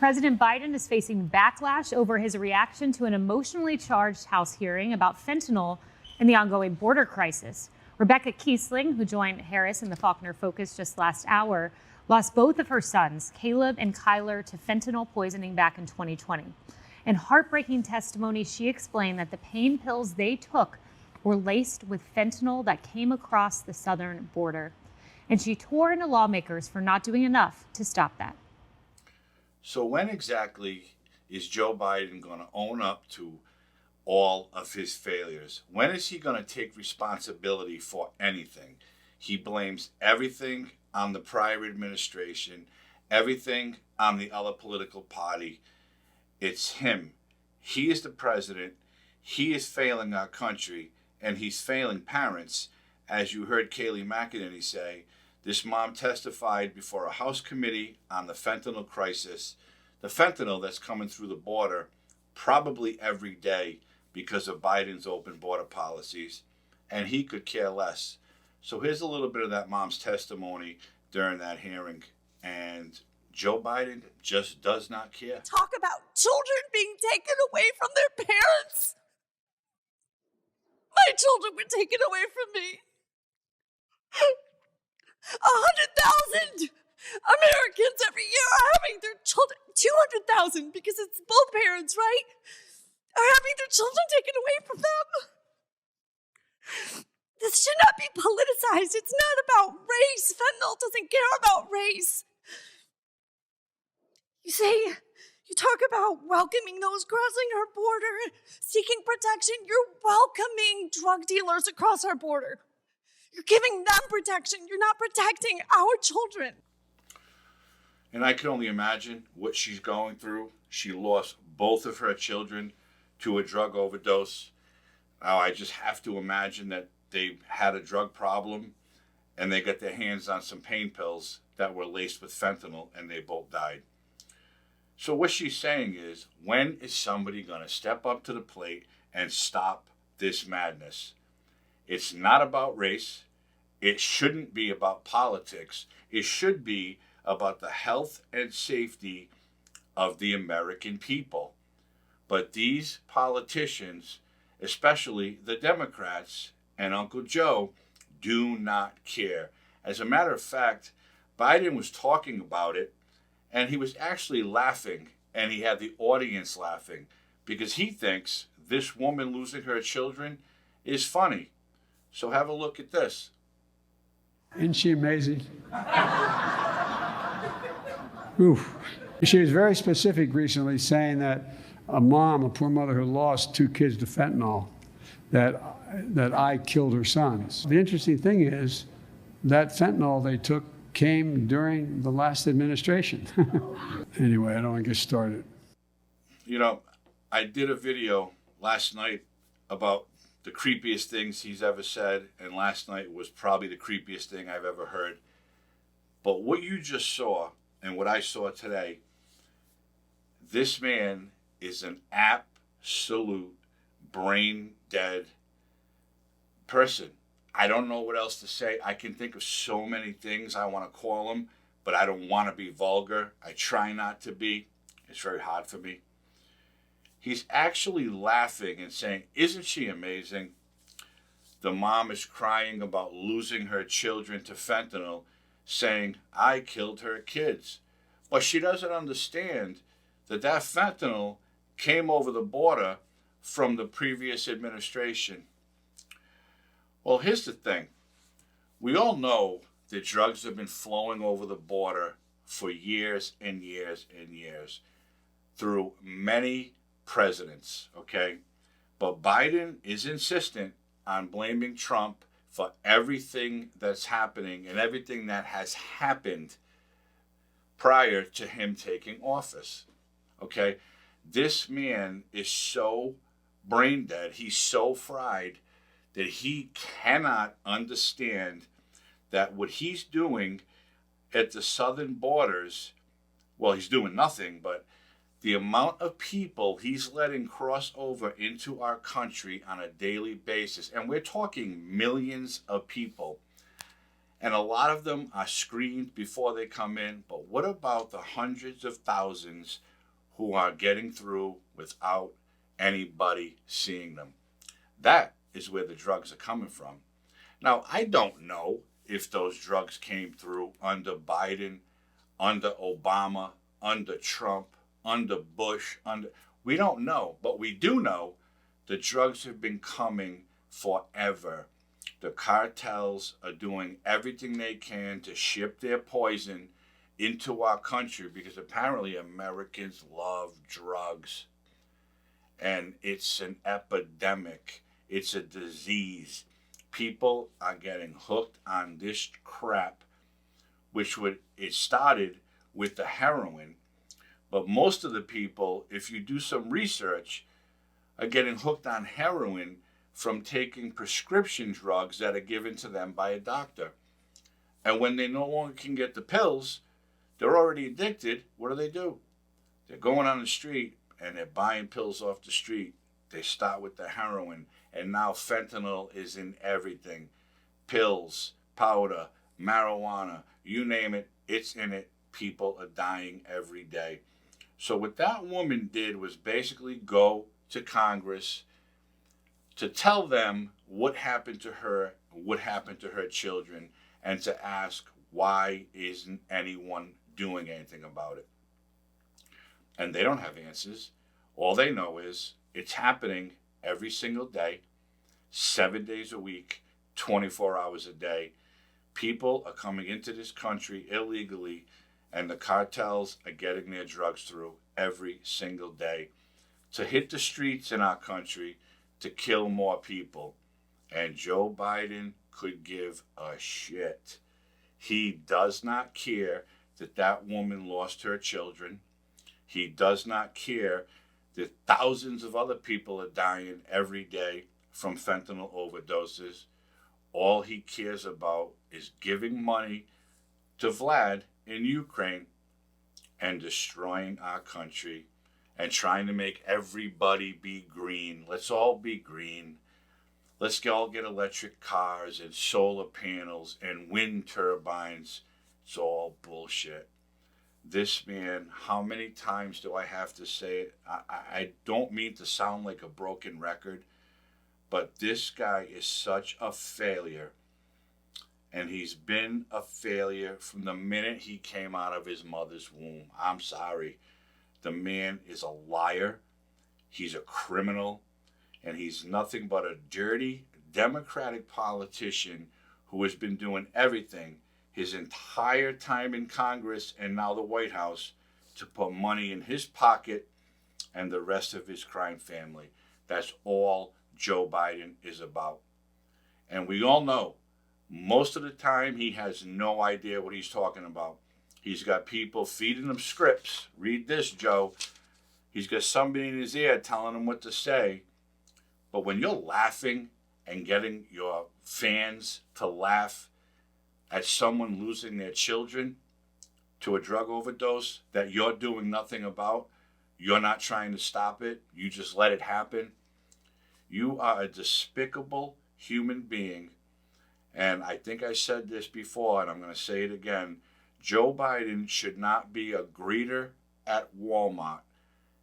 President Biden is facing backlash over his reaction to an emotionally charged House hearing about fentanyl and the ongoing border crisis. Rebecca Kiesling, who joined Harris in the Faulkner Focus just last hour, lost both of her sons, Caleb and Kyler, to fentanyl poisoning back in 2020. In heartbreaking testimony, she explained that the pain pills they took were laced with fentanyl that came across the southern border. And she tore into lawmakers for not doing enough to stop that. So when exactly is Joe Biden going to own up to all of his failures? When is he going to take responsibility for anything? He blames everything on the prior administration, everything on the other political party. It's him. He is the president. He is failing our country, and he's failing parents. As you heard Kayleigh McEnany say, this mom testified before a House committee on the fentanyl crisis, the fentanyl that's coming through the border probably every day because of Biden's open border policies, and he could care less. So here's a little bit of that mom's testimony during that hearing, and Joe Biden just does not care. Talk about children being taken away from their parents. My children were taken away from me. 100,000 Americans every year are having their children, 200,000 because it's both parents, right? Are having their children taken away from them. This should not be politicized. It's not about race. Fentanyl doesn't care about race. You talk about welcoming those crossing our border, seeking protection. You're welcoming drug dealers across our border. You're giving them protection. You're not protecting our children. And I can only imagine what she's going through. She lost both of her children to a drug overdose. Now, I just have to imagine that they had a drug problem and they got their hands on some pain pills that were laced with fentanyl and they both died. So what she's saying is, when is somebody going to step up to the plate and stop this madness? It's not about race. It shouldn't be about politics. It should be about the health and safety of the American people. But these politicians, especially the Democrats and Uncle Joe, do not care. As a matter of fact, Biden was talking about it, and he was actually laughing, and he had the audience laughing, because he thinks this woman losing her children is funny. So have a look at this. Isn't she amazing? Oof. She was very specific recently, saying that a poor mother who lost 2 kids to fentanyl, that I killed her sons. The interesting thing is that fentanyl they took came during the last administration. Anyway, I don't want to get started. You know, I did a video last night about the creepiest things he's ever said, and last night was probably the creepiest thing I've ever heard. But what you just saw and what I saw today, this man is an absolute brain dead person. I don't know what else to say. I can think of so many things I want to call him, but I don't want to be vulgar. I try not to be. It's very hard for me. He's actually laughing and saying, isn't she amazing? The mom is crying about losing her children to fentanyl, saying, I killed her kids. But she doesn't understand that fentanyl came over the border from the previous administration. Well, here's the thing. We all know that drugs have been flowing over the border for years and years and years through many presidents, okay? But Biden is insistent on blaming Trump for everything that's happening and everything that has happened prior to him taking office, okay? This man is so brain dead, he's so fried that he cannot understand that what he's doing at the southern borders, well, he's doing nothing, but the amount of people he's letting cross over into our country on a daily basis, and we're talking millions of people, And a lot of them are screened before they come in. But what about the hundreds of thousands who are getting through without anybody seeing them? That is where the drugs are coming from. Now, I don't know if those drugs came through under Biden, under Obama, under Trump, under Bush, we don't know, but we do know the drugs have been coming forever. The cartels are doing everything they can to ship their poison into our country because apparently Americans love drugs. And it's an epidemic. It's a disease. People are getting hooked on this crap, it started with the heroin. But most of the people, if you do some research, are getting hooked on heroin from taking prescription drugs that are given to them by a doctor. And when they no longer can get the pills, they're already addicted. What do? They're going on the street and they're buying pills off the street. They start with the heroin, and now fentanyl is in everything. Pills, powder, marijuana, you name it, it's in it. People are dying every day. So what that woman did was basically go to Congress to tell them what happened to her, what happened to her children, and to ask why isn't anyone doing anything about it. And they don't have answers. All they know is it's happening every single day, 7 days a week, 24 hours a day. People are coming into this country illegally, and the cartels are getting their drugs through every single day to hit the streets in our country to kill more people. And Joe Biden could give a shit. He does not care that that woman lost her children. He does not care that thousands of other people are dying every day from fentanyl overdoses. All he cares about is giving money to Vlad in Ukraine and destroying our country and trying to make everybody be green. Let's all be green. Let's all get electric cars and solar panels and wind turbines. It's all bullshit. This man, how many times do I have to say it? I don't mean to sound like a broken record, but this guy is such a failure. And he's been a failure from the minute he came out of his mother's womb. I'm sorry. The man is a liar. He's a criminal. And he's nothing but a dirty Democratic politician who has been doing everything his entire time in Congress and now the White House to put money in his pocket and the rest of his crime family. That's all Joe Biden is about. And we all know most of the time he has no idea what he's talking about. He's got people feeding him scripts. Read this, Joe. He's got somebody in his ear telling him what to say. But when you're laughing and getting your fans to laugh at someone losing their children to a drug overdose that you're doing nothing about, you're not trying to stop it, you just let it happen, you are a despicable human being. And I think I said this before, and I'm going to say it again. Joe Biden should not be a greeter at Walmart,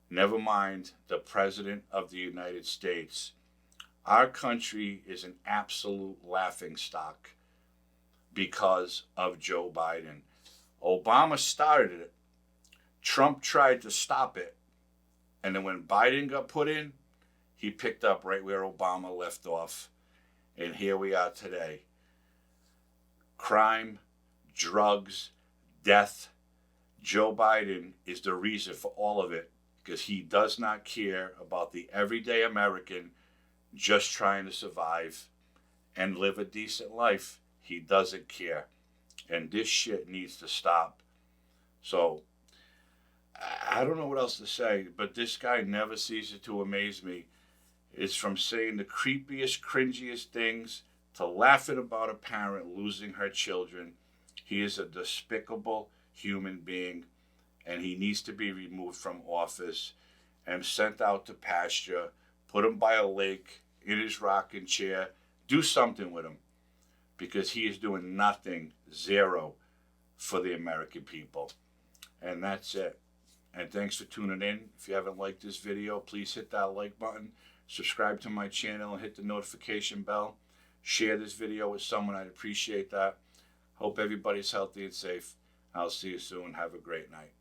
never mind the President of the United States. Our country is an absolute laughingstock because of Joe Biden. Obama started it. Trump tried to stop it. And then when Biden got put in, he picked up right where Obama left off. And here we are today. Crime, drugs, death. Joe Biden is the reason for all of it because he does not care about the everyday American just trying to survive and live a decent life. He doesn't care. And this shit needs to stop. So, I don't know what else to say, but this guy never ceases to amaze me. It's from saying the creepiest, cringiest things to laughing about a parent losing her children. He is a despicable human being, and he needs to be removed from office and sent out to pasture, put him by a lake in his rocking chair, do something with him. because he is doing nothing, zero, for the American people. And that's it. And thanks for tuning in. If you haven't liked this video, please hit that like button, subscribe to my channel, and hit the notification bell. Share this video with someone. I'd appreciate that. Hope everybody's healthy and safe. I'll see you soon. Have a great night.